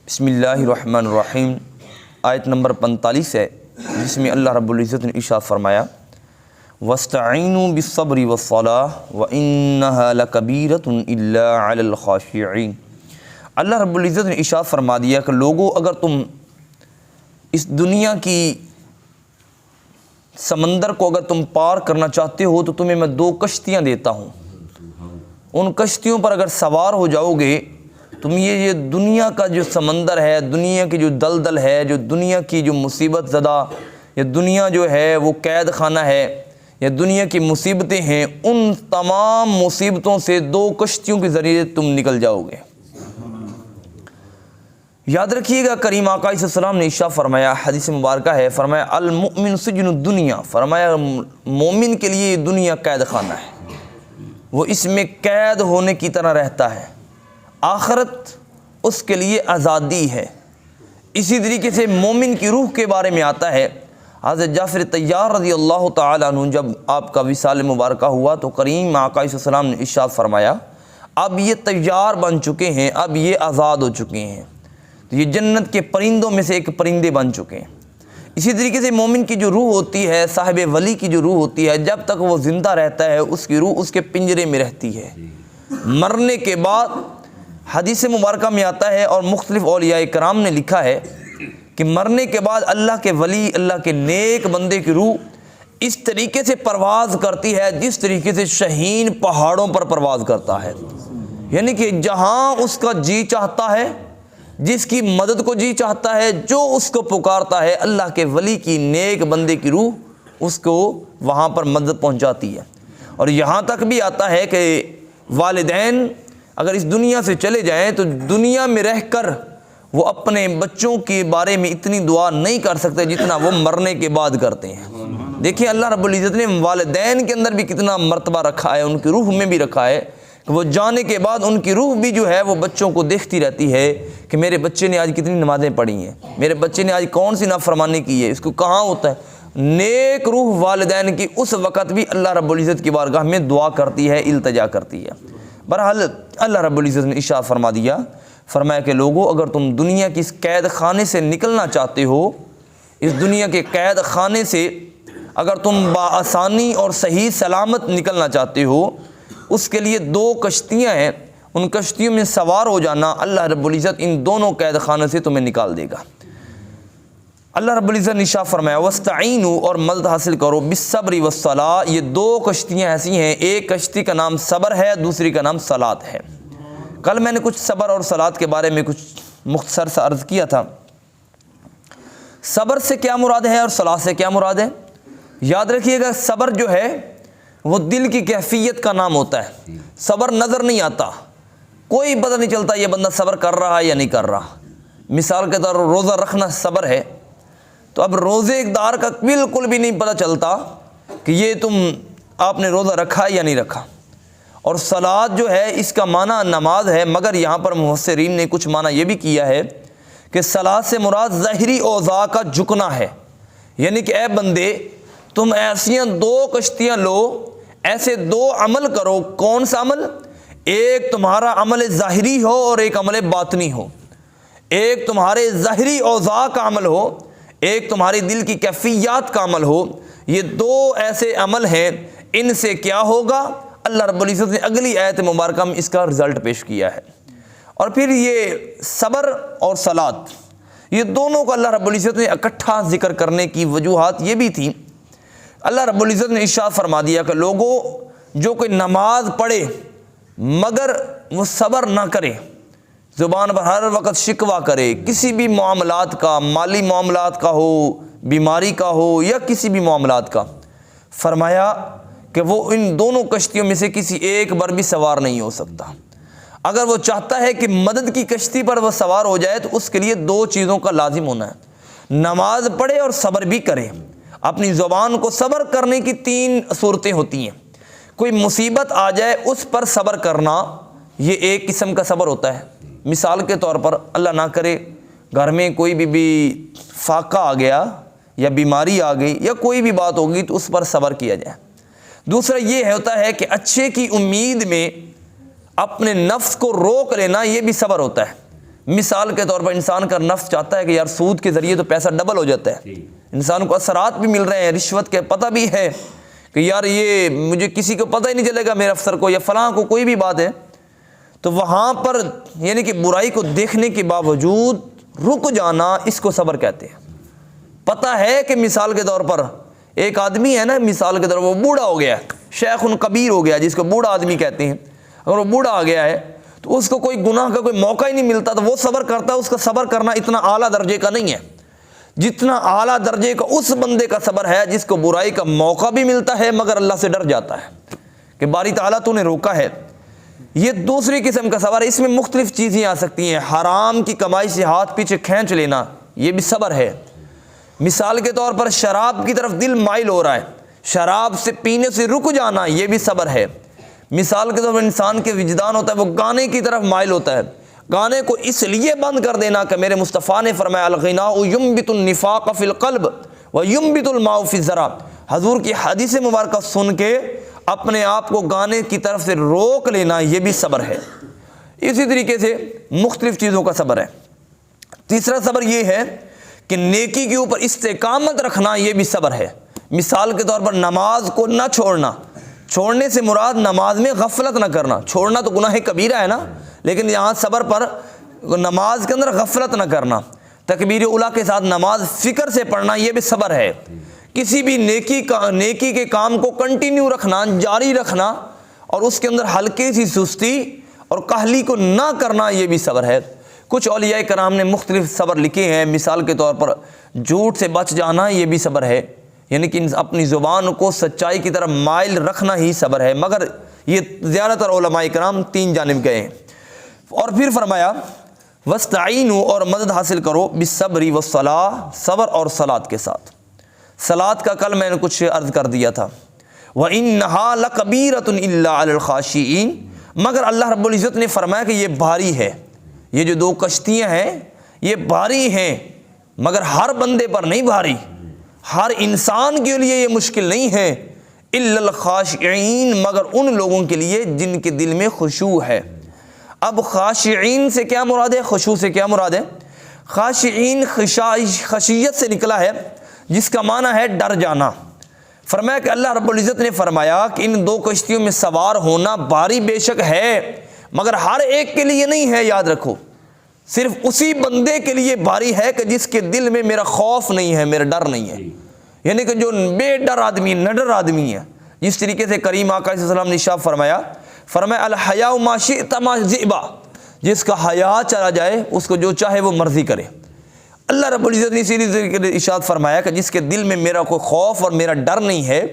بسم اللہ الرحمن الرحیم آیت نمبر 45 ہے، جس میں اللہ رب العزت نے ارشاد فرمایا وَاسْتَعِینُوا بِالصَّبْرِ وَالصَّلَاةِ وَإِنَّهَا لَكَبِیرَةٌ إِلَّا عَلَى الْخَاشِعِینَ۔ اللہ رب العزت نے ارشاد فرما دیا کہ لوگو، اگر تم اس دنیا کی سمندر کو اگر تم پار کرنا چاہتے ہو تو تمہیں میں 2 کشتیاں دیتا ہوں، ان کشتیوں پر اگر سوار ہو جاؤ گے تم یہ دنیا کا جو سمندر ہے، دنیا کی جو دلدل ہے، جو دنیا کی جو مصیبت زدہ یا دنیا جو ہے وہ قید خانہ ہے یا دنیا کی مصیبتیں ہیں، ان تمام مصیبتوں سے 2 کشتیوں کے ذریعے تم نکل جاؤ گے۔ یاد رکھیے گا، کریم آقا علیہ السلام نے ارشاد فرمایا، حدیث مبارکہ ہے، فرمایا المؤمن سجن الدنیا، فرمایا مومن کے لیے دنیا قید خانہ ہے، وہ اس میں قید ہونے کی طرح رہتا ہے، آخرت اس کے لیے آزادی ہے۔ اسی طریقے سے مومن کی روح کے بارے میں آتا ہے، حضرت جعفر طیار رضی اللہ تعالیٰ عنہ جب آپ کا وصال مبارکہ ہوا تو کریم آقا علیہ السلام نے ارشاد فرمایا اب یہ طیار بن چکے ہیں، اب یہ آزاد ہو چکے ہیں، تو یہ جنت کے پرندوں میں سے ایک پرندے بن چکے ہیں۔ اسی طریقے سے مومن کی جو روح ہوتی ہے، صاحب ولی کی جو روح ہوتی ہے، جب تک وہ زندہ رہتا ہے اس کی روح اس کے پنجرے میں رہتی ہے۔ مرنے کے بعد حدیث مبارکہ میں آتا ہے اور مختلف اولیاء کرام نے لکھا ہے کہ مرنے کے بعد اللہ کے ولی، اللہ کے نیک بندے کی روح اس طریقے سے پرواز کرتی ہے جس طریقے سے شاہین پہاڑوں پر پرواز کرتا ہے، یعنی کہ جہاں اس کا جی چاہتا ہے، جس کی مدد کو جی چاہتا ہے، جو اس کو پکارتا ہے، اللہ کے ولی کی نیک بندے کی روح اس کو وہاں پر مدد پہنچاتی ہے۔ اور یہاں تک بھی آتا ہے کہ والدین اگر اس دنیا سے چلے جائیں تو دنیا میں رہ کر وہ اپنے بچوں کے بارے میں اتنی دعا نہیں کر سکتے جتنا وہ مرنے کے بعد کرتے ہیں۔ دیکھیں اللہ رب العزت نے والدین کے اندر بھی کتنا مرتبہ رکھا ہے، ان کی روح میں بھی رکھا ہے کہ وہ جانے کے بعد ان کی روح بھی جو ہے وہ بچوں کو دیکھتی رہتی ہے کہ میرے بچے نے آج کتنی نمازیں پڑھی ہیں، میرے بچے نے آج کون سی نافرمانی کی ہے، اس کو کہاں ہوتا ہے۔ نیک روح والدین کی اس وقت بھی اللہ رب العزت کی بارگاہ میں دعا کرتی ہے، التجا کرتی ہے۔ بہرحال اللہ رب العزت نے ارشاد فرما دیا، فرمایا کہ لوگو، اگر تم دنیا کی اس قید خانے سے نکلنا چاہتے ہو، اس دنیا کے قید خانے سے اگر تم بآسانی اور صحیح سلامت نکلنا چاہتے ہو، اس کے لیے 2 کشتیاں ہیں، ان کشتیوں میں سوار ہو جانا، اللہ رب العزت ان دونوں قید خانے سے تمہیں نکال دے گا۔ اللہ رب العزت نے ارشاد فرمایا وَاسْتَعِینُوا، اور مدد حاصل کرو، بِالصَّبْرِ وَالصَّلَاةِ، یہ 2 کشتیاں ایسی ہیں، ایک کشتی کا نام صبر ہے، دوسری کا نام صلات ہے۔ کل میں نے کچھ صبر اور صلات کے بارے میں کچھ مختصر سا عرض کیا تھا۔ صبر سے کیا مراد ہے اور صلات سے کیا مراد ہے؟ یاد رکھیے گا، صبر جو ہے وہ دل کی کیفیت کا نام ہوتا ہے۔ صبر نظر نہیں آتا، کوئی پتہ نہیں چلتا یہ بندہ صبر کر رہا ہے یا نہیں کر رہا۔ مثال کے طور پر روزہ رکھنا صبر ہے، تو اب روزے دار کا بالکل بھی نہیں پتہ چلتا کہ یہ آپ نے روزہ رکھا یا نہیں رکھا۔ اور صلات جو ہے اس کا معنی نماز ہے، مگر یہاں پر مفسرین نے کچھ معنی یہ بھی کیا ہے کہ صلات سے مراد ظاہری اوضاع کا جھکنا ہے، یعنی کہ اے بندے تم ایسیاں 2 کشتیاں لو، ایسے 2 عمل کرو۔ کون سا عمل؟ ایک تمہارا عمل ظاہری ہو اور ایک عمل باطنی ہو، ایک تمہارے ظاہری اوضاع کا عمل ہو، ایک تمہاری دل کی کیفیات کا عمل ہو۔ یہ 2 ایسے عمل ہیں، ان سے کیا ہوگا؟ اللہ رب العزت نے اگلی آیت مبارکہ میں اس کا رزلٹ پیش کیا ہے۔ اور پھر یہ صبر اور صلات، یہ دونوں کو اللہ رب العزت نے اکٹھا ذکر کرنے کی وجوہات یہ بھی تھی۔ اللہ رب العزت نے ارشاد فرما دیا کہ لوگوں، جو کوئی نماز پڑھے مگر وہ صبر نہ کرے، زبان پر ہر وقت شکوہ کرے، کسی بھی معاملات کا، مالی معاملات کا ہو، بیماری کا ہو یا کسی بھی معاملات کا، فرمایا کہ وہ ان دونوں کشتیوں میں سے کسی ایک پر بھی سوار نہیں ہو سکتا۔ اگر وہ چاہتا ہے کہ مدد کی کشتی پر وہ سوار ہو جائے تو اس کے لیے 2 چیزوں کا لازم ہونا ہے، نماز پڑھے اور صبر بھی کرے۔ اپنی زبان کو صبر کرنے کی 3 صورتیں ہوتی ہیں۔ کوئی مصیبت آ جائے اس پر صبر کرنا، یہ ایک قسم کا صبر ہوتا ہے۔ مثال کے طور پر اللہ نہ کرے گھر میں کوئی بھی فاقہ آ گیا یا بیماری آ گئی یا کوئی بھی بات ہوگی تو اس پر صبر کیا جائے۔ دوسرا یہ ہوتا ہے کہ اچھے کی امید میں اپنے نفس کو روک لینا، یہ بھی صبر ہوتا ہے۔ مثال کے طور پر انسان کا نفس چاہتا ہے کہ یار سود کے ذریعے تو پیسہ ڈبل ہو جاتا ہے، انسان کو اثرات بھی مل رہے ہیں، رشوت کے پتہ بھی ہے کہ یار یہ مجھے کسی کو پتہ ہی نہیں چلے گا، میرے افسر کو یا فلاں کو کوئی بھی بات ہے، تو وہاں پر یعنی کہ برائی کو دیکھنے کے باوجود رک جانا، اس کو صبر کہتے ہیں۔ پتہ ہے کہ مثال کے طور پر ایک آدمی ہے نا، مثال کے طور پر وہ بوڑھا ہو گیا ہے، شیخ کبیر ہو گیا جس کو بوڑھا آدمی کہتے ہیں، اگر وہ بوڑھا آ گیا ہے تو اس کو کوئی گناہ کا کوئی موقع ہی نہیں ملتا، تو وہ صبر کرتا ہے، اس کا صبر کرنا اتنا اعلیٰ درجے کا نہیں ہے جتنا اعلیٰ درجے کا اس بندے کا صبر ہے جس کو برائی کا موقع بھی ملتا ہے مگر اللہ سے ڈر جاتا ہے کہ باری تعالیٰ تو نے روکا ہے۔ یہ دوسری قسم کا صبر ہے، اس میں مختلف چیزیں آ سکتی ہیں، حرام کی کمائی سے ہاتھ پیچھے کھینچ لینا یہ بھی صبر ہے۔ مثال کے طور پر شراب کی طرف دل مائل ہو رہا ہے، شراب سے پینے سے رک جانا یہ بھی صبر ہے۔ مثال کے طور پر انسان کے وجدان ہوتا ہے وہ گانے کی طرف مائل ہوتا ہے، گانے کو اس لیے بند کر دینا کہ میرے مصطفیٰ نے فرمایا الغناء ينبت النفاق فی القلب وينبت الماء فی الزرع، حضور کی حدیث مبارکہ سن کے اپنے آپ کو گانے کی طرف سے روک لینا یہ بھی صبر ہے۔ اسی طریقے سے مختلف چیزوں کا صبر ہے۔ تیسرا صبر یہ ہے کہ نیکی کے اوپر استقامت رکھنا یہ بھی صبر ہے۔ مثال کے طور پر نماز کو نہ چھوڑنا، چھوڑنے سے مراد نماز میں غفلت نہ کرنا، چھوڑنا تو گناہ کبیرہ ہے نا، لیکن یہاں صبر پر نماز کے اندر غفلت نہ کرنا، تکبیر اولیٰ کے ساتھ نماز فکر سے پڑھنا یہ بھی صبر ہے۔ کسی بھی نیکی کے کام کو کنٹینیو رکھنا، جاری رکھنا، اور اس کے اندر ہلکی سی سستی اور کاہلی کو نہ کرنا یہ بھی صبر ہے۔ کچھ اولیاء کرام نے مختلف صبر لکھے ہیں، مثال کے طور پر جھوٹ سے بچ جانا یہ بھی صبر ہے، یعنی کہ اپنی زبان کو سچائی کی طرف مائل رکھنا ہی صبر ہے، مگر یہ زیادہ تر علماء کرام تین جانب گئے ہیں۔ اور پھر فرمایا وَاسْتَعِینُوا، اور مدد حاصل کرو بِالصَّبْرِ وَالصَّلَاةِ، صبر اور صلاۃ کے ساتھ۔ صلاۃ کا کل میں نے کچھ عرض کر دیا تھا، وَإِنَّهَا لَكَبِيرَةٌ إِلَّا عَلَى الْخَاشِعِينَ، مگر اللہ رب العزت نے فرمایا کہ یہ بھاری ہے، یہ جو دو کشتیاں ہیں یہ بھاری ہیں، مگر ہر بندے پر نہیں بھاری، ہر انسان کے لیے یہ مشکل نہیں ہے، الا الخاشعین، مگر ان لوگوں کے لیے جن کے دل میں خشوع ہے۔ اب خاشعین سے کیا مراد ہے، خشوع سے کیا مراد ہے؟ خاشعین خشیت سے نکلا ہے جس کا معنی ہے ڈر جانا۔ فرمایا کہ اللہ رب العزت نے فرمایا کہ ان دو کشتیوں میں سوار ہونا بھاری بے شک ہے، مگر ہر ایک کے لیے نہیں ہے، یاد رکھو، صرف اسی بندے کے لیے بھاری ہے کہ جس کے دل میں میرا خوف نہیں ہے، میرا ڈر نہیں ہے، یعنی کہ جو بے ڈر آدمی، نڈر آدمی ہے، جس طریقے سے کریم آقا صلی اللہ علیہ وسلم نے ارشاد فرمایا الحیاء ما شئت ما ذئبا، جس کا حیا چلا جائے اس کو جو چاہے وہ مرضی کرے۔ اللہ رب العزت نے اسی طریقے سے ارشاد فرمایا کہ جس کے دل میں میرا کوئی خوف اور میرا ڈر نہیں ہے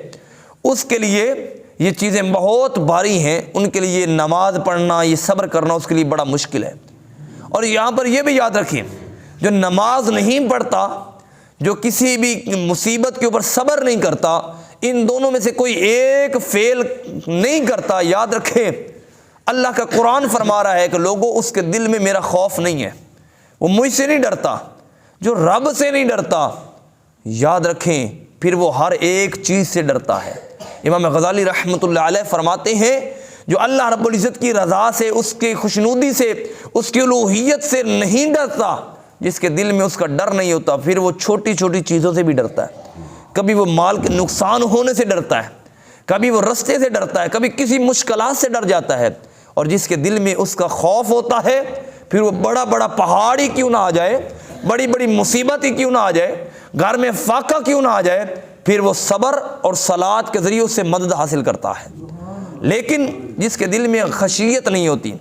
اس کے لیے یہ چیزیں بہت بھاری ہیں، ان کے لیے نماز پڑھنا، یہ صبر کرنا اس کے لیے بڑا مشکل ہے۔ اور یہاں پر یہ بھی یاد رکھیں، جو نماز نہیں پڑھتا، جو کسی بھی مصیبت کے اوپر صبر نہیں کرتا، ان دونوں میں سے کوئی ایک فعل نہیں کرتا، یاد رکھیں اللہ کا قرآن فرما رہا ہے کہ لوگوں اس کے دل میں میرا خوف نہیں ہے، وہ مجھ سے نہیں ڈرتا، جو رب سے نہیں ڈرتا، یاد رکھیں پھر وہ ہر ایک چیز سے ڈرتا ہے۔ امام غزالی رحمۃ اللہ علیہ فرماتے ہیں جو اللہ رب العزت کی رضا سے، اس کی خوشنودی سے، اس کی الوہیت سے نہیں ڈرتا، جس کے دل میں اس کا ڈر نہیں ہوتا، پھر وہ چھوٹی چھوٹی چیزوں سے بھی ڈرتا ہے، کبھی وہ مال کے نقصان ہونے سے ڈرتا ہے، کبھی وہ رستے سے ڈرتا ہے، کبھی کسی مشکلات سے ڈر جاتا ہے، اور جس کے دل میں اس کا خوف ہوتا ہے پھر وہ بڑا بڑا پہاڑ ہی کیوں نہ آ جائے، بڑی بڑی مصیبت ہی کیوں نہ آ جائے، گھر میں فاقہ کیوں نہ آ جائے، پھر وہ صبر اور صلاۃ کے ذریعے اس سے مدد حاصل کرتا ہے۔ لیکن جس کے دل میں خشیت نہیں ہوتی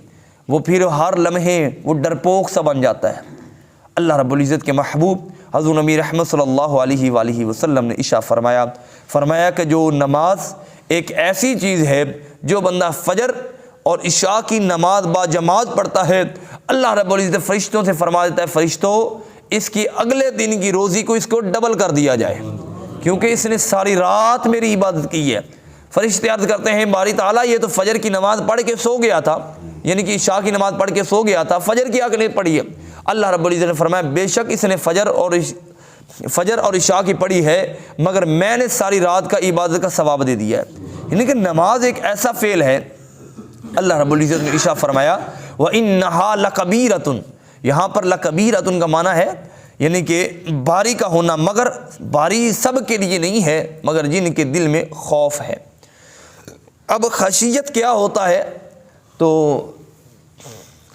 وہ پھر ہر لمحے وہ ڈرپوک سا بن جاتا ہے۔ اللہ رب العزت کے محبوب حضور نبی رحمت صلی اللہ علیہ وآلہ وسلم نے ارشاد فرمایا کہ جو نماز ایک ایسی چیز ہے، جو بندہ فجر اور عشاء کی نماز با جماعت پڑھتا ہے، اللہ رب العزت فرشتوں سے فرما دیتا ہے فرشتوں اس کی اگلے دن کی روزی کو اس کو ڈبل کر دیا جائے، کیونکہ اس نے ساری رات میری عبادت کی ہے۔ فرشتے عرض کرتے ہیں باری تعالیٰ یہ تو فجر کی نماز پڑھ کے سو گیا تھا، یعنی کہ عشاء کی نماز پڑھ کے سو گیا تھا، فجر کی آگ نہیں پڑھی ہے۔ اللہ رب العزت نے فرمایا بے شک اس نے فجر اور عشاء کی پڑھی ہے، مگر میں نے ساری رات کا عبادت کا ثواب دے دیا ہے۔ یعنی کہ نماز ایک ایسا فعل ہے، اللہ رب العزت نے ارشاد فرمایا وَإِنَّهَا لَكَبِيرَةٌ، یہاں پر لکبیرۃ کا معنی ہے یعنی کہ باری کا ہونا، مگر باری سب کے لیے نہیں ہے، مگر جن کے دل میں خوف ہے۔ اب خشیت کیا ہوتا ہے؟ تو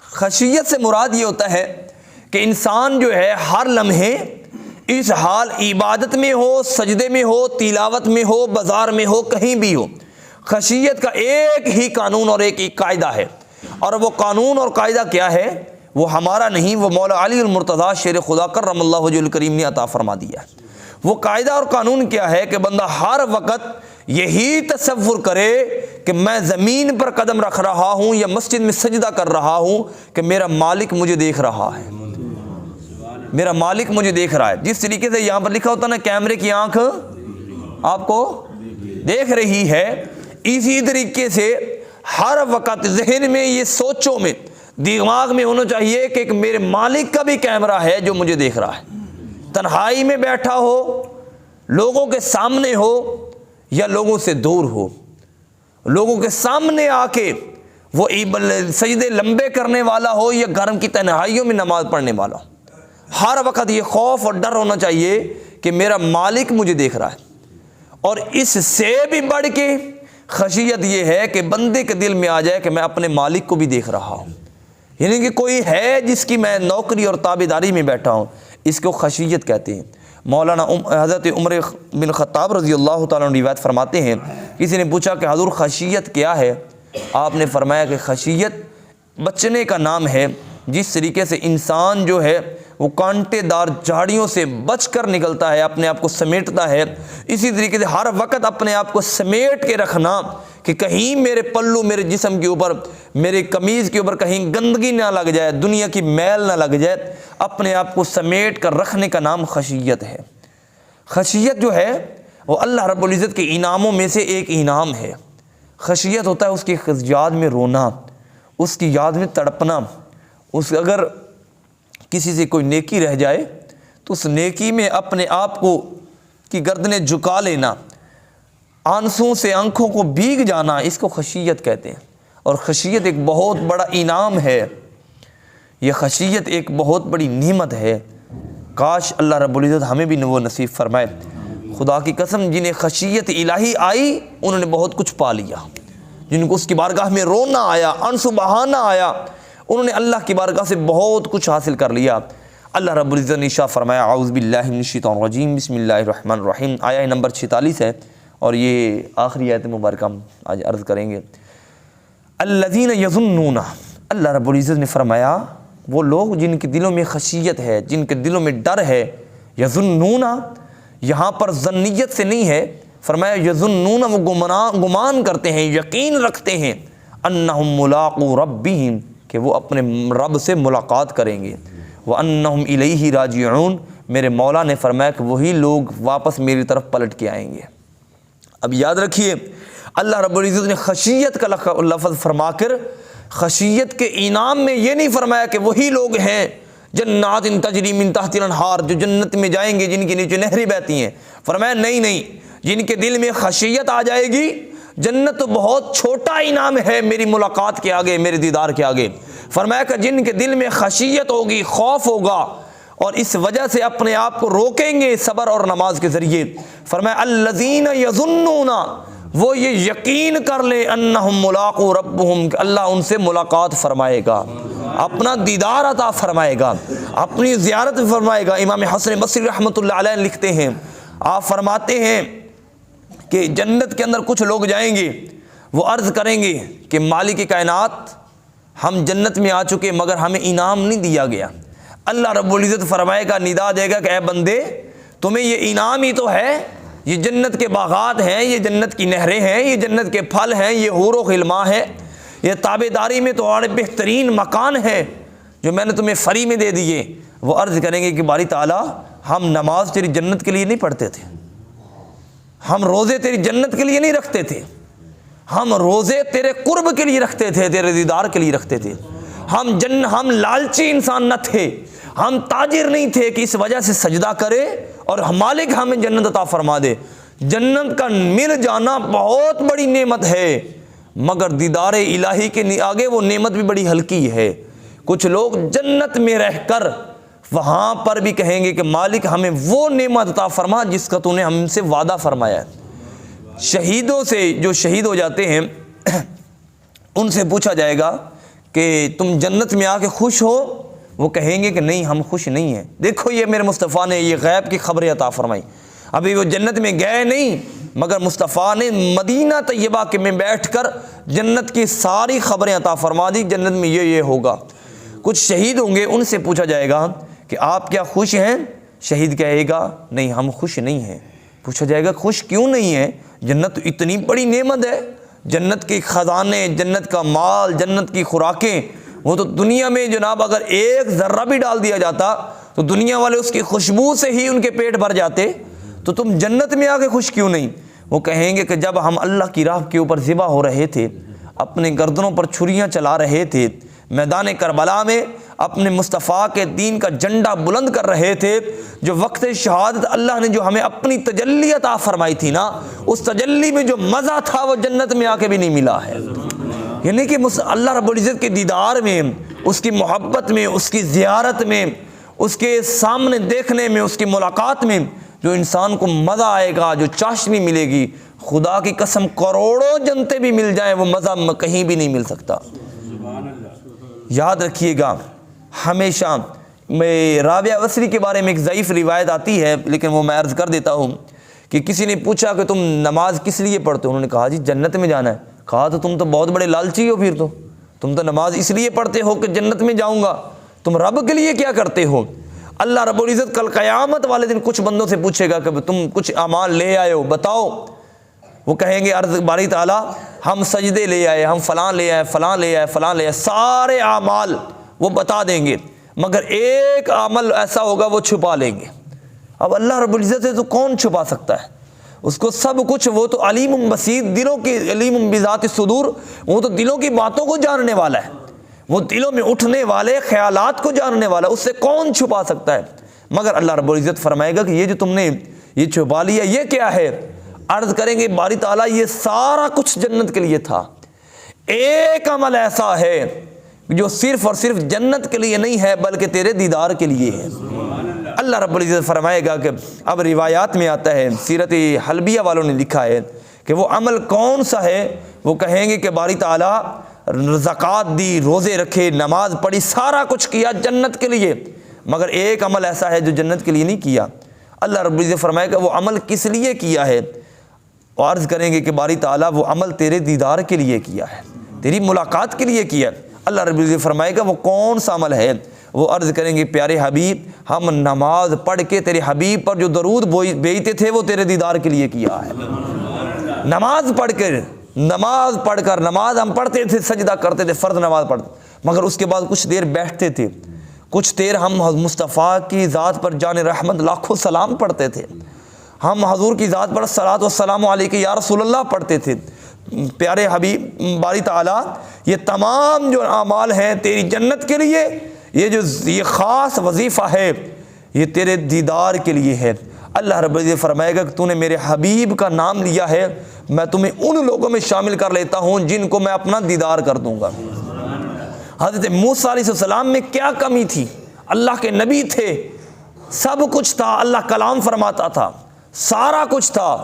خشیت سے مراد یہ ہوتا ہے کہ انسان جو ہے ہر لمحے اس حال عبادت میں ہو، سجدے میں ہو، تلاوت میں ہو، بازار میں ہو، کہیں بھی ہو، خشیت کا ایک ہی قانون اور ایک ہی قاعدہ ہے، اور وہ قانون اور قاعدہ کیا ہے؟ وہ ہمارا نہیں، وہ مولا علی المرتضیٰ شیر خدا کرم اللہ وجہ الکریم نے عطا فرما دیا ہے۔ وہ قاعدہ اور قانون کیا ہے کہ بندہ ہر وقت یہی تصور کرے کہ میں زمین پر قدم رکھ رہا ہوں یا مسجد میں سجدہ کر رہا ہوں کہ میرا مالک مجھے دیکھ رہا ہے، میرا مالک مجھے دیکھ رہا ہے۔ جس طریقے سے یہاں پر لکھا ہوتا نا کیمرے کی آنکھ آپ کو دیکھ رہی ہے، اسی طریقے سے ہر وقت ذہن میں یہ سوچوں میں، دماغ میں ہونا چاہیے کہ ایک میرے مالک کا بھی کیمرہ ہے جو مجھے دیکھ رہا ہے، تنہائی میں بیٹھا ہو، لوگوں کے سامنے ہو یا لوگوں سے دور ہو، لوگوں کے سامنے آ کے وہ سجدے لمبے کرنے والا ہو یا گھر کی تنہائیوں میں نماز پڑھنے والا ہو، ہر وقت یہ خوف اور ڈر ہونا چاہیے کہ میرا مالک مجھے دیکھ رہا ہے۔ اور اس سے بھی بڑھ کے خشیت یہ ہے کہ بندے کے دل میں آ جائے کہ میں اپنے مالک کو بھی دیکھ رہا ہوں، یعنی کہ کوئی ہے جس کی میں نوکری اور تابعداری میں بیٹھا ہوں، اس کو خشیت کہتے ہیں۔ مولانا حضرت عمر بن خطاب رضی اللہ تعالیٰ عنہ روایت فرماتے ہیں، کسی نے پوچھا کہ حضور خشیت کیا ہے؟ آپ نے فرمایا کہ خشیت بچنے کا نام ہے، جس طریقے سے انسان جو ہے وہ کانٹے دار جھاڑیوں سے بچ کر نکلتا ہے، اپنے آپ کو سمیٹتا ہے، اسی طریقے سے ہر وقت اپنے آپ کو سمیٹ کے رکھنا کہ کہیں میرے پلو، میرے جسم کے اوپر، میرے قمیض کے اوپر کہیں گندگی نہ لگ جائے، دنیا کی میل نہ لگ جائے، اپنے آپ کو سمیٹ کر رکھنے کا نام خشیت ہے۔ خشیت جو ہے وہ اللہ رب العزت کے انعاموں میں سے ایک انعام ہے۔ خشیت ہوتا ہے اس کی یاد میں رونا، اس کی یاد میں تڑپنا، اگر کسی سے کوئی نیکی رہ جائے تو اس نیکی میں اپنے آپ کو کی گردنیں جھکا لینا، آنسوں سے آنکھوں کو بھیگ جانا، اس کو خشیت کہتے ہیں۔ اور خشیت ایک بہت بڑا انعام ہے، یہ خشیت ایک بہت بڑی نعمت ہے۔ کاش اللہ رب العزت ہمیں بھی وہ نصیب فرمائے۔ خدا کی قسم جنہیں خشیت الہی آئی انہوں نے بہت کچھ پا لیا، جن کو اس کی بارگاہ میں رونا آیا، آنسو بہانا آیا، انہوں نے اللہ کی بارگاہ سے بہت کچھ حاصل کر لیا۔ اللہ رب العزت نے ارشاد فرمایا اعوذ باللہ من الشیطان الرجیم بسم اللہ الرحمن الرحیم، آیہ نمبر 46 ہے اور یہ آخری آیت مبارکہ ہم آج عرض کریں گے۔ الذین یظنون، اللہ رب العزت نے فرمایا وہ لوگ جن کے دلوں میں خشیت ہے، جن کے دلوں میں ڈر ہے۔ یظنون یہاں پر ظنیت سے نہیں ہے، فرمایا یظنون وہ گمان کرتے ہیں، یقین رکھتے ہیں، انہم ملاقو ربہم کہ وہ اپنے رب سے ملاقات کریں گے، وانہم الیہ راجعون میرے مولا نے فرمایا کہ وہی لوگ واپس میری طرف پلٹ کے آئیں گے۔ اب یاد رکھیے اللہ رب العزت نے خشیت کا لفظ فرما کر خشیت کے انعام میں یہ نہیں فرمایا کہ وہی لوگ ہیں جنات تجری من تحت الانہار جو جنت میں جائیں گے جن کے نیچے نہریں بہتی ہیں، فرمایا نہیں، جن کے دل میں خشیت آ جائے گی، جنت تو بہت چھوٹا انعام ہے میری ملاقات کے آگے، میرے دیدار کے آگے۔ فرمایا کہ جن کے دل میں خشیت ہوگی، خوف ہوگا، اور اس وجہ سے اپنے آپ کو روکیں گے صبر اور نماز کے ذریعے، فرمایا الذین یظنون وہ یہ یقین کر لیں انہم ملاقو ربہم کہ اللہ ان سے ملاقات فرمائے گا، اپنا دیدار عطا فرمائے گا، اپنی زیارت فرمائے گا۔ امام حسن بصری رحمۃ اللہ علیہ لکھتے ہیں، آپ فرماتے ہیں کہ جنت کے اندر کچھ لوگ جائیں گے، وہ عرض کریں گے کہ مالک کائنات ہم جنت میں آ چکے مگر ہمیں انعام نہیں دیا گیا۔ اللہ رب العزت فرمائے گا، ندا دے گا کہ اے بندے تمہیں یہ انعام ہی تو ہے، یہ جنت کے باغات ہیں، یہ جنت کی نہریں ہیں، یہ جنت کے پھل ہیں، یہ حور و غلماں ہیں، یہ تابعداری میں تمہارے بہترین مکان ہے جو میں نے تمہیں فری میں دے دیے۔ وہ عرض کریں گے کہ باری تعالیٰ ہم نماز تیری جنت کے لیے نہیں پڑھتے تھے، ہم روزے تیری جنت کے لیے نہیں رکھتے تھے، ہم روزے تیرے قرب کے لیے رکھتے تھے، تیرے دیدار کے لیے رکھتے تھے، ہم لالچی انسان نہ تھے، ہم تاجر نہیں تھے کہ اس وجہ سے سجدہ کرے اور مالک ہمیں جنت عطا فرما دے۔ جنت کا مل جانا بہت بڑی نعمت ہے، مگر دیدار الہی کے آگے وہ نعمت بھی بڑی ہلکی ہے۔ کچھ لوگ جنت میں رہ کر وہاں پر بھی کہیں گے کہ مالک ہمیں وہ نعمت عطا فرما جس کا تو نے ہم سے وعدہ فرمایا ہے۔ شہیدوں سے، جو شہید ہو جاتے ہیں، ان سے پوچھا جائے گا کہ تم جنت میں آ کے خوش ہو؟ وہ کہیں گے کہ نہیں، ہم خوش نہیں ہیں۔ دیکھو یہ میرے مصطفیٰ نے یہ غیب کی خبریں عطا فرمائی، ابھی وہ جنت میں گئے نہیں، مگر مصطفیٰ نے مدینہ طیبہ کے میں بیٹھ کر جنت کی ساری خبریں عطا فرما دی، جنت میں یہ ہوگا۔ کچھ شہید ہوں گے، ان سے پوچھا جائے گا کہ آپ کیا خوش ہیں؟ شہید کہے گا نہیں، ہم خوش نہیں ہیں۔ پوچھا جائے گا خوش کیوں نہیں ہیں؟ جنت اتنی بڑی نعمت ہے، جنت کے خزانے، جنت کا مال، جنت کی خوراکیں، وہ تو دنیا میں جناب اگر ایک ذرہ بھی ڈال دیا جاتا تو دنیا والے اس کی خوشبو سے ہی ان کے پیٹ بھر جاتے، تو تم جنت میں آ کے خوش کیوں نہیں؟ وہ کہیں گے کہ جب ہم اللہ کی راہ کے اوپر ذبح ہو رہے تھے، اپنے گردنوں پر چھریاں چلا رہے تھے، میدان کربلا میں اپنے مصطفیٰ کے دین کا جھنڈا بلند کر رہے تھے، جو وقت شہادت اللہ نے جو ہمیں اپنی تجلی عطا فرمائی تھی نا، اس تجلی میں جو مزہ تھا وہ جنت میں آ کے بھی نہیں ملا ہے۔ یعنی کہ اللہ رب العزت کے دیدار میں، اس کی محبت میں، اس کی زیارت میں، اس کے سامنے دیکھنے میں، اس کی ملاقات میں جو انسان کو مزہ آئے گا، جو چاشنی ملے گی، خدا کی قسم کروڑوں جنتیں بھی مل جائیں وہ مزہ کہیں بھی نہیں مل سکتا۔ یاد رکھیے گا ہمیشہ، میں رابعہ وصری کے بارے میں ایک ضعیف روایت آتی ہے، لیکن وہ میں عرض کر دیتا ہوں کہ کسی نے پوچھا کہ تم نماز کس لیے پڑھتے ہو؟ انہوں نے کہا جی جنت میں جانا ہے۔ کہا تو تم تو بہت بڑے لالچی ہو، پھر تو تم تو نماز اس لیے پڑھتے ہو کہ جنت میں جاؤں گا، تم رب کے لیے کیا کرتے ہو؟ اللہ رب العزت کل قیامت والے دن کچھ بندوں سے پوچھے گا کہ تم کچھ اعمال لے آئے ہو، بتاؤ۔ وہ کہیں گے عرض باری تعالیٰ ہم سجدے لے آئے، ہم فلاں لے آئے، فلاں لے آئے، فلاں لے آئے، سارے اعمال وہ بتا دیں گے، مگر ایک عمل ایسا ہوگا وہ چھپا لیں گے۔ اب اللہ رب العزت سے تو کون چھپا سکتا ہے؟ اس کو سب کچھ، وہ تو علیم بصیر، دلوں کی علیم بذات الصدور، وہ تو دلوں کی باتوں کو جاننے والا ہے، وہ دلوں میں اٹھنے والے خیالات کو جاننے والا، اس سے کون چھپا سکتا ہے؟ مگر اللہ رب العزت فرمائے گا کہ یہ جو تم نے یہ چھپا لیا یہ کیا ہے؟ عرض کریں گے باری تعالیٰ یہ سارا کچھ جنت کے لیے تھا، ایک عمل ایسا ہے جو صرف اور صرف جنت کے لیے نہیں ہے بلکہ تیرے دیدار کے لیے ہے۔ اللہ رب العزت فرمائے گا کہ اب روایات میں آتا ہے، سیرت حلبیہ والوں نے لکھا ہے کہ وہ عمل کون سا ہے؟ وہ کہیں گے کہ باری تعالیٰ زکوٰۃ دی، روزے رکھے، نماز پڑھی، سارا کچھ کیا جنت کے لیے، مگر ایک عمل ایسا ہے جو جنت کے لیے نہیں کیا۔ اللہ رب العزت فرمائے گا وہ عمل کس لیے کیا ہے؟ اور عرض کریں گے کہ باری تعالیٰ وہ عمل تیرے دیدار کے لیے کیا ہے، تیری ملاقات کے لیے کیا ہے۔ اللہ رب العزت فرمائے گا وہ کون سا عمل ہے؟ وہ عرض کریں گے پیارے حبیب ہم نماز پڑھ کے تیرے حبیب پر جو درود بھیجتے تھے وہ تیرے دیدار کے لیے کیا ہے۔ نماز پڑھ کر نماز ہم پڑھتے تھے، سجدہ کرتے تھے، فرض نماز پڑھتے، مگر اس کے بعد کچھ دیر بیٹھتے تھے، کچھ دیر ہم مصطفیٰ کی ذات پر جان رحمت لاکھوں سلام پڑھتے تھے، ہم حضور کی ذات پر صلاۃ والسلام علیک یا رسول اللہ پڑھتے تھے۔ پیارے حبیب باری تعالیٰ یہ تمام جو اعمال ہیں تیری جنت کے لیے، یہ خاص وظیفہ ہے یہ تیرے دیدار کے لیے ہے۔ اللہ رب العزت فرمائے گا کہ تو نے میرے حبیب کا نام لیا ہے، میں تمہیں ان لوگوں میں شامل کر لیتا ہوں جن کو میں اپنا دیدار کر دوں گا۔ حضرت موسیٰ علیہ السلام میں کیا کمی تھی؟ اللہ کے نبی تھے، سب کچھ تھا، اللہ کلام فرماتا تھا، سارا کچھ تھا۔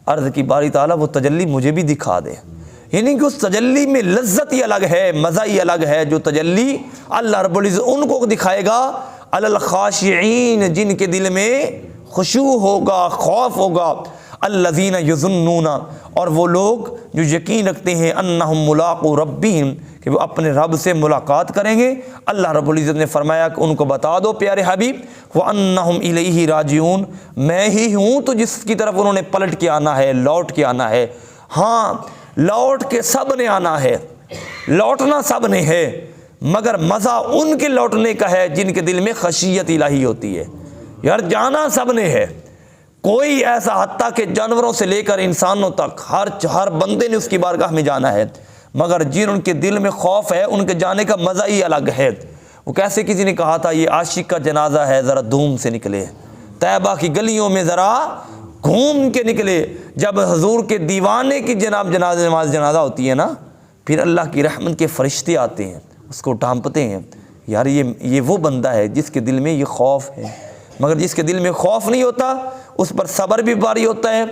عرض کی باری تعالیٰ وہ تجلی مجھے بھی دکھا دے، یعنی کہ اس تجلی میں لذت ہی الگ ہے، مزہ ہی الگ ہے، جو تجلی اللہ رب العزت ان کو دکھائے گا علی الخاشعین، جن کے دل میں خشوع ہوگا، خوف ہوگا، الذین یظنون، اور وہ لوگ جو یقین رکھتے ہیں انہم ملاقو ربہم، کہ وہ اپنے رب سے ملاقات کریں گے۔ اللہ رب العزت نے فرمایا کہ ان کو بتا دو پیارے حبیب وَأَنَّهُمْ إِلَيْهِ رَاجِعُونَ، میں ہی ہوں تو جس کی طرف انہوں نے پلٹ کے آنا ہے، لوٹ کے آنا ہے۔ ہاں لوٹ کے سب نے آنا ہے، لوٹنا سب نے ہے، مگر مزہ ان کے لوٹنے کا ہے جن کے دل میں خشیت الہی ہوتی ہے۔ یار جانا سب نے ہے، کوئی ایسا حتیٰ کہ جانوروں سے لے کر انسانوں تک ہر بندے نے اس کی بارگاہ میں جانا ہے، مگر جن ان کے دل میں خوف ہے ان کے جانے کا مزہ ہی الگ ہے۔ وہ کیسے کسی نے کہا تھا یہ عاشق کا جنازہ ہے ذرا دھوم سے نکلے، طیبہ کی گلیوں میں ذرا گھوم کے نکلے۔ جب حضور کے دیوانے کی جنازہ ہوتی ہے نا، پھر اللہ کی رحمت کے فرشتے آتے ہیں، اس کو ڈھانپتے ہیں، یار یہ وہ بندہ ہے جس کے دل میں یہ خوف ہے، مگر جس کے دل میں خوف نہیں ہوتا اس پر صبر بھی باری ہوتا ہے،